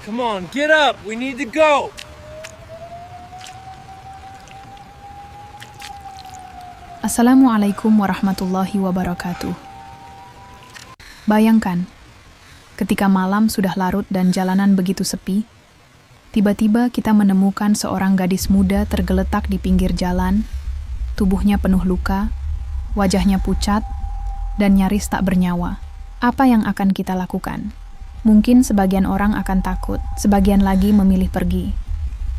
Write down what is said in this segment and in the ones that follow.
Come on, get up. We need to go. Assalamualaikum warahmatullahi wabarakatuh. Bayangkan, ketika malam sudah larut dan jalanan begitu sepi, tiba-tiba kita menemukan seorang gadis muda tergeletak di pinggir jalan, tubuhnya penuh luka, wajahnya pucat, dan nyaris tak bernyawa. Apa yang akan kita lakukan? Mungkin sebagian orang akan takut, sebagian lagi memilih pergi.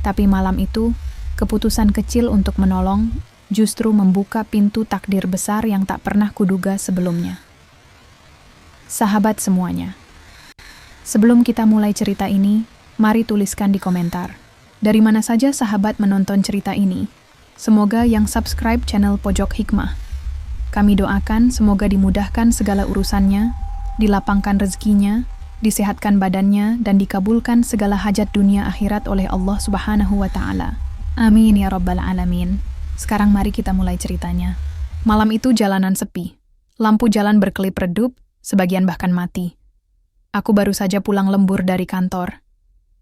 Tapi malam itu, keputusan kecil untuk menolong justru membuka pintu takdir besar yang tak pernah kuduga sebelumnya. Sahabat semuanya, sebelum kita mulai cerita ini, mari tuliskan di komentar, dari mana saja sahabat menonton cerita ini. Semoga yang subscribe channel Pojok Hikmah. Kami doakan semoga dimudahkan segala urusannya, dilapangkan rezekinya, disehatkan badannya, dan dikabulkan segala hajat dunia akhirat oleh Allah Subhanahu wa Ta'ala. Amin ya Rabbal Alamin. Sekarang mari kita mulai ceritanya. Malam itu jalanan sepi. Lampu jalan berkelip redup, sebagian bahkan mati. Aku baru saja pulang lembur dari kantor.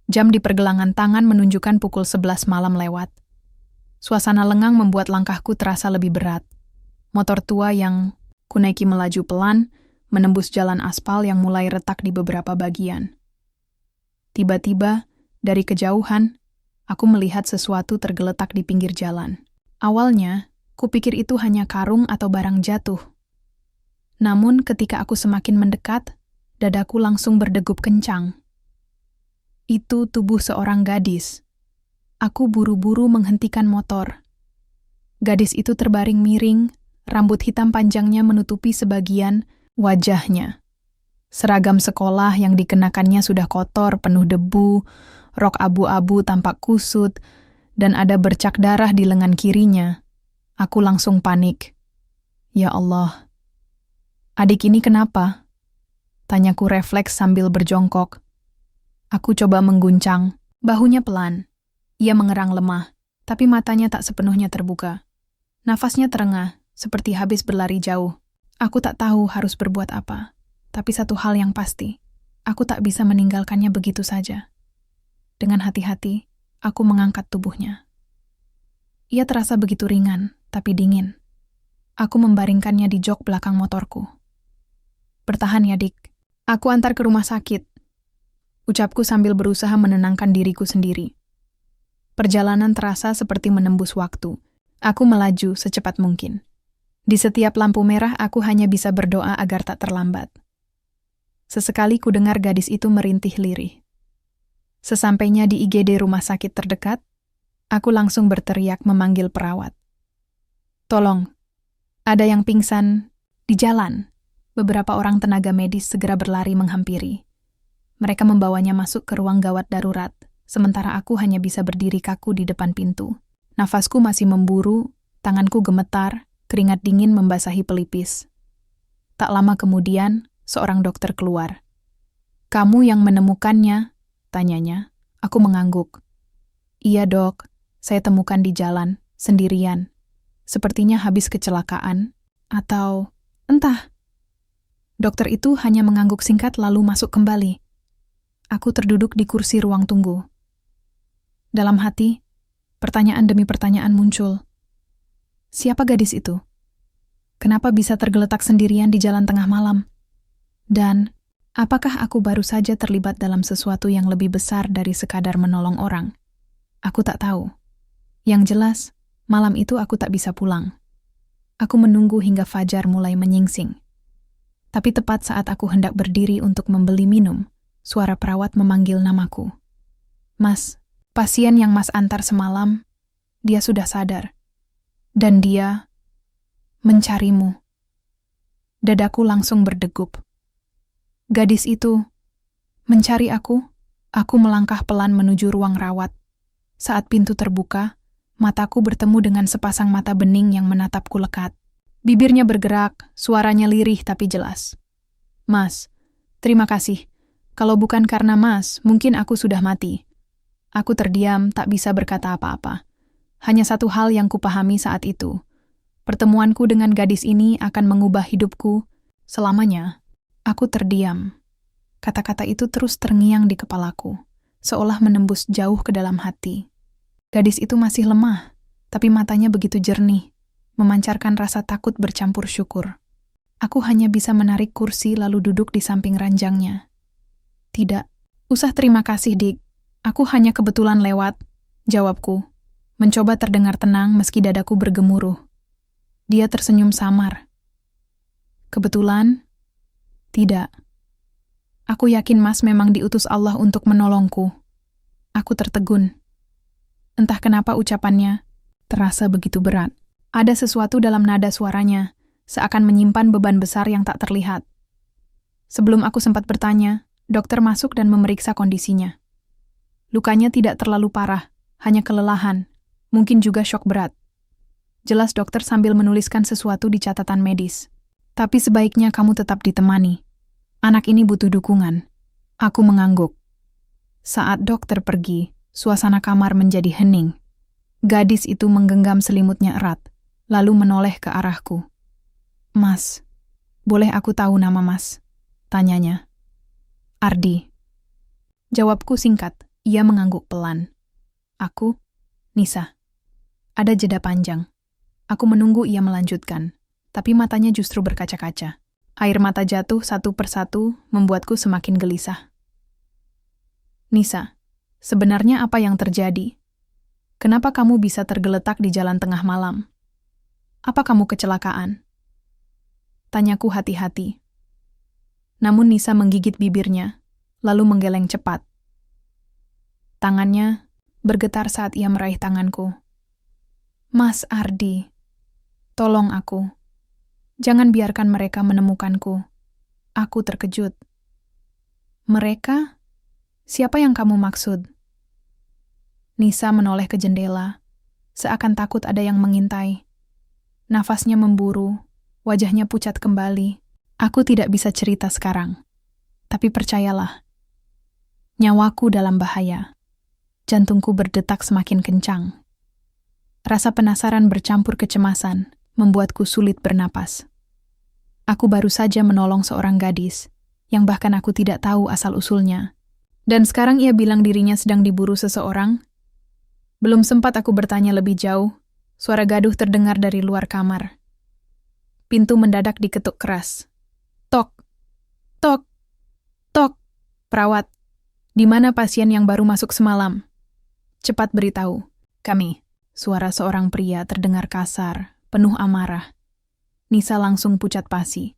Jam di pergelangan tangan menunjukkan pukul 11 malam lewat. Suasana lengang membuat langkahku terasa lebih berat. Motor tua yang kunaiki melaju pelan, menembus jalan aspal yang mulai retak di beberapa bagian. Tiba-tiba, dari kejauhan, aku melihat sesuatu tergeletak di pinggir jalan. Awalnya, kupikir itu hanya karung atau barang jatuh. Namun ketika aku semakin mendekat, dadaku langsung berdegup kencang. Itu tubuh seorang gadis. Aku buru-buru menghentikan motor. Gadis itu terbaring miring, rambut hitam panjangnya menutupi sebagian wajahnya. Seragam sekolah yang dikenakannya sudah kotor, penuh debu, rok abu-abu tampak kusut, dan ada bercak darah di lengan kirinya. Aku langsung panik. Ya Allah. Adik ini kenapa? Tanyaku refleks sambil berjongkok. Aku coba mengguncang. Bahunya pelan. Ia mengerang lemah, tapi matanya tak sepenuhnya terbuka. Nafasnya terengah, seperti habis berlari jauh. Aku tak tahu harus berbuat apa. Tapi satu hal yang pasti, aku tak bisa meninggalkannya begitu saja. Dengan hati-hati, aku mengangkat tubuhnya. Ia terasa begitu ringan, tapi dingin. Aku membaringkannya di jok belakang motorku. Bertahan ya, Dik. Aku antar ke rumah sakit. Ucapku sambil berusaha menenangkan diriku sendiri. Perjalanan terasa seperti menembus waktu. Aku melaju secepat mungkin. Di setiap lampu merah aku hanya bisa berdoa agar tak terlambat. Sesekali ku dengar gadis itu merintih lirih. Sesampainya di IGD rumah sakit terdekat, aku langsung berteriak memanggil perawat. Tolong, ada yang pingsan di jalan. Beberapa orang tenaga medis segera berlari menghampiri. Mereka membawanya masuk ke ruang gawat darurat, sementara aku hanya bisa berdiri kaku di depan pintu. Nafasku masih memburu, tanganku gemetar, keringat dingin membasahi pelipis. Tak lama kemudian, seorang dokter keluar. "Kamu yang menemukannya?" tanyanya. Aku mengangguk. "Iya dok, saya temukan di jalan, sendirian. Sepertinya habis kecelakaan, atau entah." Dokter itu hanya mengangguk singkat lalu masuk kembali. Aku terduduk di kursi ruang tunggu. Dalam hati, pertanyaan demi pertanyaan muncul. Siapa gadis itu? Kenapa bisa tergeletak sendirian di jalan tengah malam? Dan apakah aku baru saja terlibat dalam sesuatu yang lebih besar dari sekadar menolong orang? Aku tak tahu. Yang jelas, malam itu aku tak bisa pulang. Aku menunggu hingga fajar mulai menyingsing. Tapi tepat saat aku hendak berdiri untuk membeli minum, suara perawat memanggil namaku. "Mas, pasien yang Mas antar semalam, dia sudah sadar. Dan dia mencarimu." Dadaku langsung berdegup. Gadis itu mencari aku. Aku melangkah pelan menuju ruang rawat. Saat pintu terbuka, mataku bertemu dengan sepasang mata bening yang menatapku lekat. Bibirnya bergerak, suaranya lirih tapi jelas. "Mas, terima kasih. Kalau bukan karena Mas, mungkin aku sudah mati." Aku terdiam, tak bisa berkata apa-apa. Hanya satu hal yang kupahami saat itu. Pertemuanku dengan gadis ini akan mengubah hidupku selamanya. Aku terdiam. Kata-kata itu terus terngiang di kepalaku. seolah menembus jauh ke dalam hati. Gadis itu masih lemah, tapi matanya begitu jernih, memancarkan rasa takut bercampur syukur. Aku hanya bisa menarik kursi lalu duduk di samping ranjangnya. Tidak, usah terima kasih, Dik. Aku hanya kebetulan lewat, jawabku, mencoba terdengar tenang meski dadaku bergemuruh. Dia tersenyum samar. Kebetulan? Tidak. Aku yakin Mas memang diutus Allah untuk menolongku. Aku tertegun. Entah kenapa ucapannya terasa begitu berat. Ada sesuatu dalam nada suaranya, seakan menyimpan beban besar yang tak terlihat. Sebelum aku sempat bertanya, dokter masuk dan memeriksa kondisinya. Lukanya tidak terlalu parah, hanya kelelahan, mungkin juga syok berat. Jelas dokter sambil menuliskan sesuatu di catatan medis. Tapi sebaiknya kamu tetap ditemani. Anak ini butuh dukungan. Aku mengangguk. Saat dokter pergi, suasana kamar menjadi hening. Gadis itu menggenggam selimutnya erat, lalu menoleh ke arahku. Mas, boleh aku tahu nama Mas? Tanyanya. Ardi. Jawabku singkat, ia mengangguk pelan. Aku, Nisa. Ada jeda panjang. Aku menunggu ia melanjutkan, tapi matanya justru berkaca-kaca. Air mata jatuh satu persatu membuatku semakin gelisah. Nisa, sebenarnya apa yang terjadi? Kenapa kamu bisa tergeletak di jalan tengah malam? Apa kamu kecelakaan? Tanyaku hati-hati. Namun Nisa menggigit bibirnya, lalu menggeleng cepat. Tangannya bergetar saat ia meraih tanganku. Mas Ardi, tolong aku. Jangan biarkan mereka menemukanku. Aku terkejut. Mereka? Siapa yang kamu maksud? Nisa menoleh ke jendela, seakan takut ada yang mengintai. Nafasnya memburu, wajahnya pucat kembali. Aku tidak bisa cerita sekarang. Tapi percayalah, nyawaku dalam bahaya. Jantungku berdetak semakin kencang. Rasa penasaran bercampur kecemasan membuatku sulit bernapas. Aku baru saja menolong seorang gadis, yang bahkan aku tidak tahu asal-usulnya. Dan sekarang ia bilang dirinya sedang diburu seseorang. Belum sempat aku bertanya lebih jauh, suara gaduh terdengar dari luar kamar. Pintu mendadak diketuk keras. Tok, tok, tok. Perawat, di mana pasien yang baru masuk semalam? Cepat beritahu. Kami. Suara seorang pria terdengar kasar, penuh amarah. Nisa langsung pucat pasi.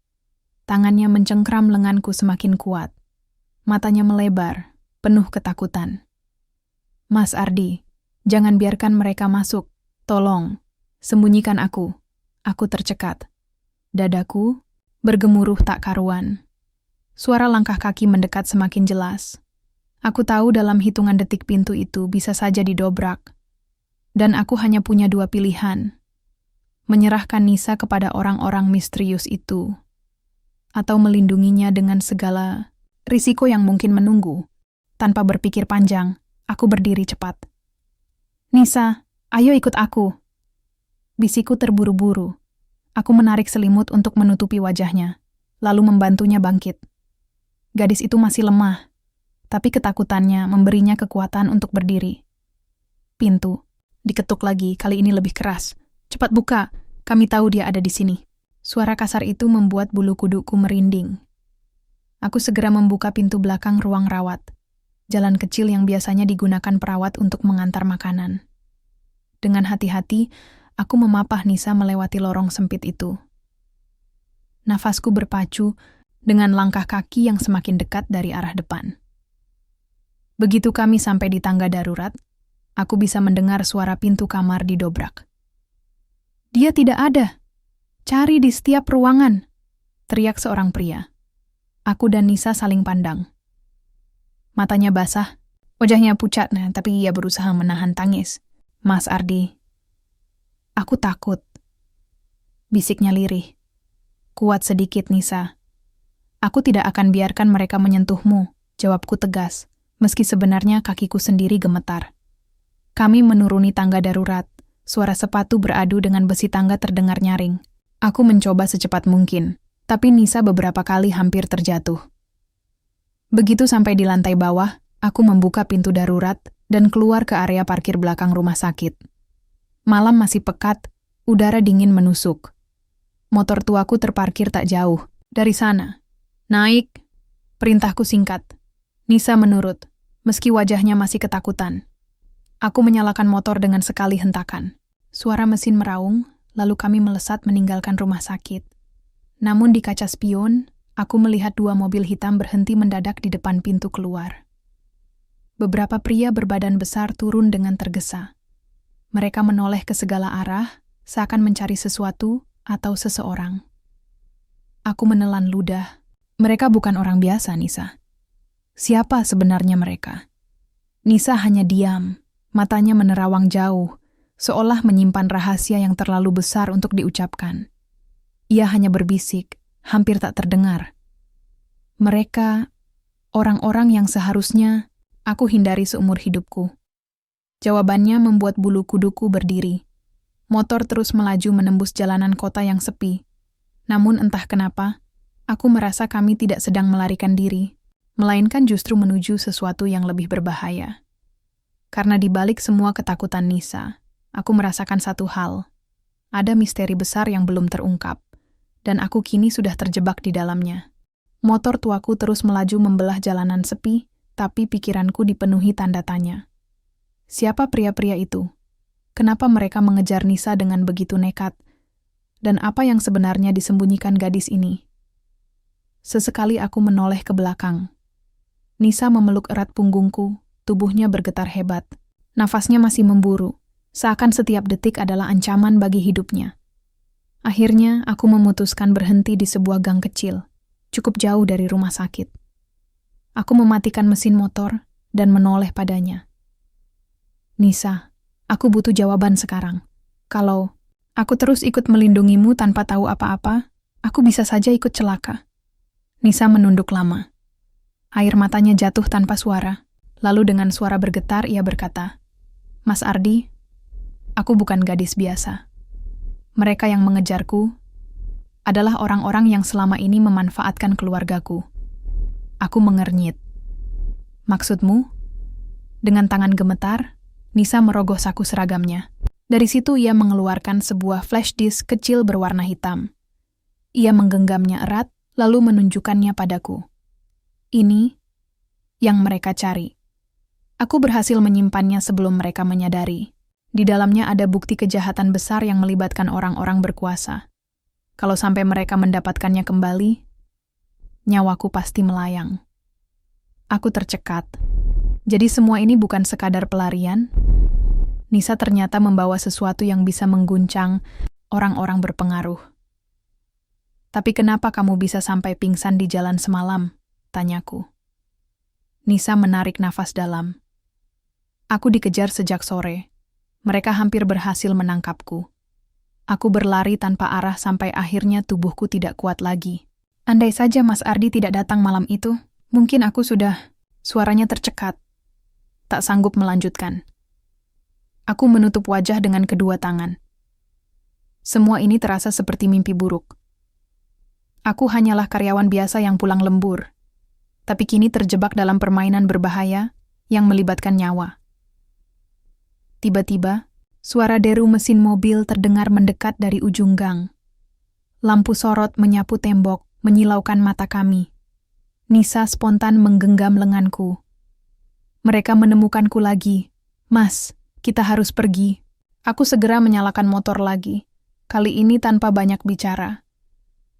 Tangannya mencengkram lenganku semakin kuat. Matanya melebar, penuh ketakutan. Mas Ardi, jangan biarkan mereka masuk. Tolong, sembunyikan aku. Aku tercekat. Dadaku bergemuruh tak karuan. Suara langkah kaki mendekat semakin jelas. Aku tahu dalam hitungan detik pintu itu bisa saja didobrak. Dan aku hanya punya dua pilihan. Menyerahkan Nisa kepada orang-orang misterius itu. Atau melindunginya dengan segala risiko yang mungkin menunggu. Tanpa berpikir panjang, aku berdiri cepat. Nisa, ayo ikut aku. Bisikku terburu-buru. Aku menarik selimut untuk menutupi wajahnya, lalu membantunya bangkit. Gadis itu masih lemah. Tapi ketakutannya memberinya kekuatan untuk berdiri. Pintu diketuk lagi, kali ini lebih keras. Cepat buka, kami tahu dia ada di sini. Suara kasar itu membuat bulu kuduku merinding. Aku segera membuka pintu belakang ruang rawat, jalan kecil yang biasanya digunakan perawat untuk mengantar makanan. Dengan hati-hati, aku memapah Nisa melewati lorong sempit itu. Nafasku berpacu dengan langkah kaki yang semakin dekat dari arah depan. Begitu kami sampai di tangga darurat, aku bisa mendengar suara pintu kamar didobrak. Dia tidak ada. Cari di setiap ruangan, teriak seorang pria. Aku dan Nisa saling pandang. Matanya basah, wajahnya pucat, tapi ia berusaha menahan tangis. Mas Ardi, aku takut. Bisiknya lirih. Kuat sedikit, Nisa. Aku tidak akan biarkan mereka menyentuhmu, jawabku tegas. Meski sebenarnya kakiku sendiri gemetar. Kami menuruni tangga darurat. Suara sepatu beradu dengan besi tangga terdengar nyaring. Aku mencoba secepat mungkin, tapi Nisa beberapa kali hampir terjatuh. Begitu sampai di lantai bawah, Aku membuka pintu darurat dan keluar ke area parkir belakang rumah sakit. Malam masih pekat, udara dingin menusuk. Motor tuaku terparkir tak jauh dari sana. Naik, perintahku singkat. Nisa menurut, meski wajahnya masih ketakutan. Aku menyalakan motor dengan sekali hentakan. Suara mesin meraung, lalu kami melesat meninggalkan rumah sakit. Namun di kaca spion, aku melihat 2 mobil hitam berhenti mendadak di depan pintu keluar. Beberapa pria berbadan besar turun dengan tergesa. Mereka menoleh ke segala arah, seakan mencari sesuatu atau seseorang. Aku menelan ludah. Mereka bukan orang biasa, Nisa. Siapa sebenarnya mereka? Nisa hanya diam, matanya menerawang jauh, seolah menyimpan rahasia yang terlalu besar untuk diucapkan. Ia hanya berbisik, hampir tak terdengar. Mereka, orang-orang yang seharusnya aku hindari seumur hidupku. Jawabannya membuat bulu kuduku berdiri. Motor terus melaju menembus jalanan kota yang sepi. Namun entah kenapa, aku merasa kami tidak sedang melarikan diri, melainkan justru menuju sesuatu yang lebih berbahaya. Karena di balik semua ketakutan Nisa, aku merasakan satu hal. Ada misteri besar yang belum terungkap, dan aku kini sudah terjebak di dalamnya. Motor tuaku terus melaju membelah jalanan sepi, tapi pikiranku dipenuhi tanda tanya. Siapa pria-pria itu? Kenapa mereka mengejar Nisa dengan begitu nekat? Dan apa yang sebenarnya disembunyikan gadis ini? Sesekali aku menoleh ke belakang. Nisa memeluk erat punggungku, tubuhnya bergetar hebat. Nafasnya masih memburu, seakan setiap detik adalah ancaman bagi hidupnya. Akhirnya, aku memutuskan berhenti di sebuah gang kecil, cukup jauh dari rumah sakit. Aku mematikan mesin motor dan menoleh padanya. Nisa, aku butuh jawaban sekarang. Kalau aku terus ikut melindungimu tanpa tahu apa-apa, aku bisa saja ikut celaka. Nisa menunduk lama. Air matanya jatuh tanpa suara. Lalu dengan suara bergetar ia berkata, "Mas Ardi, aku bukan gadis biasa. Mereka yang mengejarku adalah orang-orang yang selama ini memanfaatkan keluargaku." Aku mengernyit. "Maksudmu?" Dengan tangan gemetar, Nisa merogoh saku seragamnya. Dari situ ia mengeluarkan sebuah flash disk kecil berwarna hitam. Ia menggenggamnya erat, lalu menunjukkannya padaku. "Ini yang mereka cari." Aku berhasil menyimpannya sebelum mereka menyadari. Di dalamnya ada bukti kejahatan besar yang melibatkan orang-orang berkuasa. Kalau sampai mereka mendapatkannya kembali, nyawaku pasti melayang. Aku tercekat. Jadi semua ini bukan sekadar pelarian? Nisa ternyata membawa sesuatu yang bisa mengguncang orang-orang berpengaruh. "Tapi kenapa kamu bisa sampai pingsan di jalan semalam?" tanyaku. Nisa menarik nafas dalam. "Aku dikejar sejak sore. Mereka hampir berhasil menangkapku. Aku berlari tanpa arah sampai akhirnya tubuhku tidak kuat lagi. Andai saja Mas Ardi tidak datang malam itu, mungkin aku sudah..." Suaranya tercekat. Tak sanggup melanjutkan. Aku menutup wajah dengan kedua tangan. Semua ini terasa seperti mimpi buruk. Aku hanyalah karyawan biasa yang pulang lembur, tapi kini terjebak dalam permainan berbahaya yang melibatkan nyawa. Tiba-tiba, suara deru mesin mobil terdengar mendekat dari ujung gang. Lampu sorot menyapu tembok, menyilaukan mata kami. Nisa spontan menggenggam lenganku. "Mereka menemukanku lagi. Mas, kita harus pergi." Aku segera menyalakan motor lagi, kali ini tanpa banyak bicara.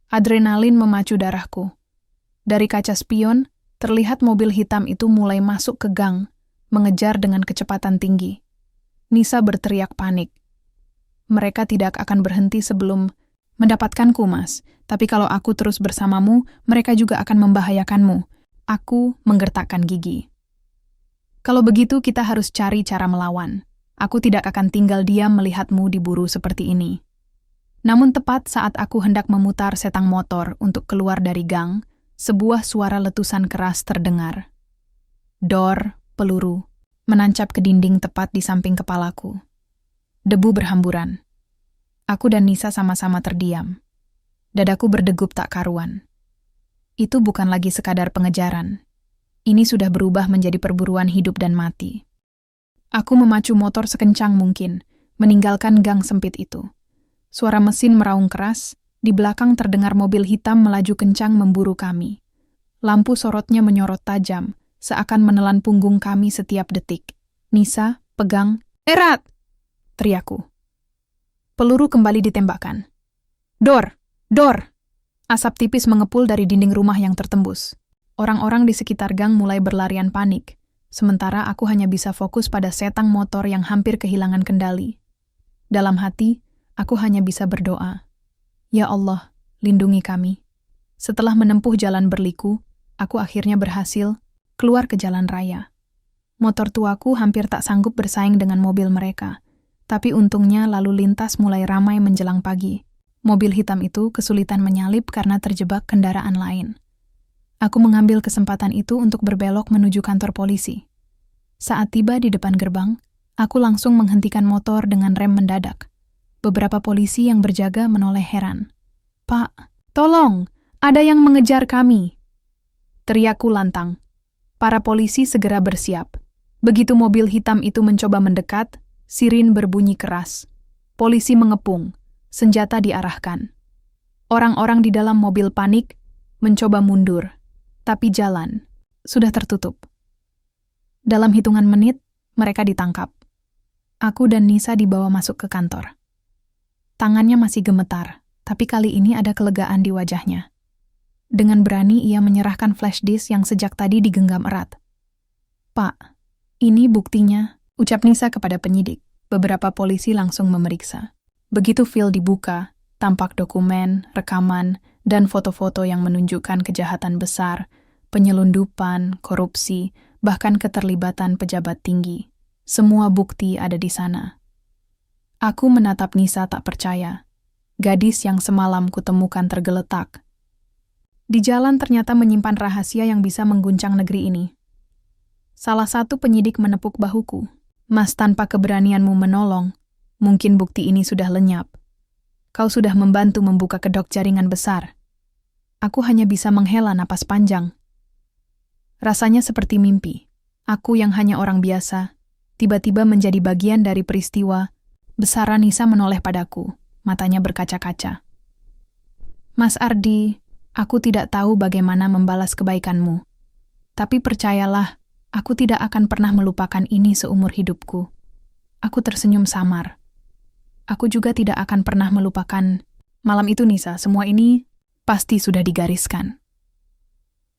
Adrenalin memacu darahku. Dari kaca spion, terlihat mobil hitam itu mulai masuk ke gang, mengejar dengan kecepatan tinggi. Nisa berteriak panik. "Mereka tidak akan berhenti sebelum mendapatkanku, Mas. Tapi kalau aku terus bersamamu, mereka juga akan membahayakanmu." Aku menggertakkan gigi. "Kalau begitu kita harus cari cara melawan. Aku tidak akan tinggal diam melihatmu diburu seperti ini." Namun tepat saat aku hendak memutar setang motor untuk keluar dari gang, sebuah suara letusan keras terdengar. Dor, peluru, menancap ke dinding tepat di samping kepalaku. Debu berhamburan. Aku dan Nisa sama-sama terdiam. Dadaku berdegup tak karuan. Itu bukan lagi sekadar pengejaran. Ini sudah berubah menjadi perburuan hidup dan mati. Aku memacu motor sekencang mungkin, meninggalkan gang sempit itu. Suara mesin meraung keras, di belakang terdengar mobil hitam melaju kencang memburu kami. Lampu sorotnya menyorot tajam, seakan menelan punggung kami setiap detik. Nisa, pegang, erat! Teriakku. Peluru kembali ditembakkan. Dor! Dor! Asap tipis mengepul dari dinding rumah yang tertembus. Orang-orang di sekitar gang mulai berlarian panik, sementara aku hanya bisa fokus pada setang motor yang hampir kehilangan kendali. Dalam hati, aku hanya bisa berdoa. Ya Allah, lindungi kami. Setelah menempuh jalan berliku, aku akhirnya berhasil keluar ke jalan raya. Motor tuaku hampir tak sanggup bersaing dengan mobil mereka, tapi untungnya lalu lintas mulai ramai menjelang pagi. Mobil hitam itu kesulitan menyalip karena terjebak kendaraan lain. Aku mengambil kesempatan itu untuk berbelok menuju kantor polisi. Saat tiba di depan gerbang, aku langsung menghentikan motor dengan rem mendadak. Beberapa polisi yang berjaga menoleh heran. "Pak, tolong, ada yang mengejar kami!" Teriakku lantang. Para polisi segera bersiap. Begitu mobil hitam itu mencoba mendekat, sirin berbunyi keras. Polisi mengepung, senjata diarahkan. Orang-orang di dalam mobil panik, mencoba mundur. Tapi jalan sudah tertutup. Dalam hitungan menit, mereka ditangkap. Aku dan Nisa dibawa masuk ke kantor. Tangannya masih gemetar, tapi kali ini ada kelegaan di wajahnya. Dengan berani ia menyerahkan flash disk yang sejak tadi digenggam erat. "Pak, ini buktinya," ucap Nisa kepada penyidik. Beberapa polisi langsung memeriksa. Begitu file dibuka, tampak dokumen, rekaman, dan foto-foto yang menunjukkan kejahatan besar, penyelundupan, korupsi, bahkan keterlibatan pejabat tinggi. Semua bukti ada di sana. Aku menatap Nisa tak percaya. Gadis yang semalam kutemukan tergeletak. Di jalan ternyata menyimpan rahasia yang bisa mengguncang negeri ini. Salah satu penyidik menepuk bahuku. "Mas, tanpa keberanianmu menolong, mungkin bukti ini sudah lenyap. Kau sudah membantu membuka kedok jaringan besar." Aku hanya bisa menghela napas panjang. Rasanya seperti mimpi. Aku yang hanya orang biasa, tiba-tiba menjadi bagian dari peristiwa. Besar Nisa menoleh padaku, matanya berkaca-kaca. "Mas Ardi, aku tidak tahu bagaimana membalas kebaikanmu. Tapi percayalah, aku tidak akan pernah melupakan ini seumur hidupku." Aku tersenyum samar. Aku juga tidak akan pernah melupakan malam itu, Nisa. Semua ini pasti sudah digariskan.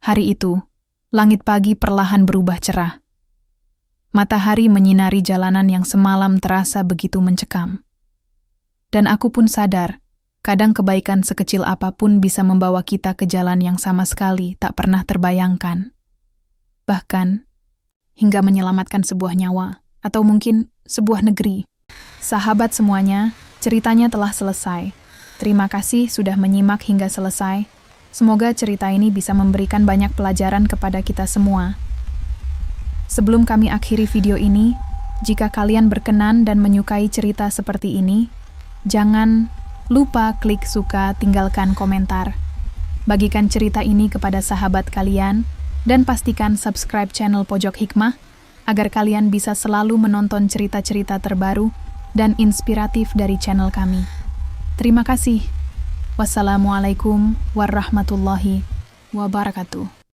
Hari itu, langit pagi perlahan berubah cerah. Matahari menyinari jalanan yang semalam terasa begitu mencekam. Dan aku pun sadar, kadang kebaikan sekecil apapun bisa membawa kita ke jalan yang sama sekali tak pernah terbayangkan. Bahkan, hingga menyelamatkan sebuah nyawa, atau mungkin sebuah negeri. Sahabat semuanya, ceritanya telah selesai. Terima kasih sudah menyimak hingga selesai. Semoga cerita ini bisa memberikan banyak pelajaran kepada kita semua. Sebelum kami akhiri video ini, jika kalian berkenan dan menyukai cerita seperti ini, jangan lupa klik suka, tinggalkan komentar. Bagikan cerita ini kepada sahabat kalian, dan pastikan subscribe channel Pojok Hikmah, agar kalian bisa selalu menonton cerita-cerita terbaru dan inspiratif dari channel kami. Terima kasih. Wassalamualaikum warahmatullahi wabarakatuh.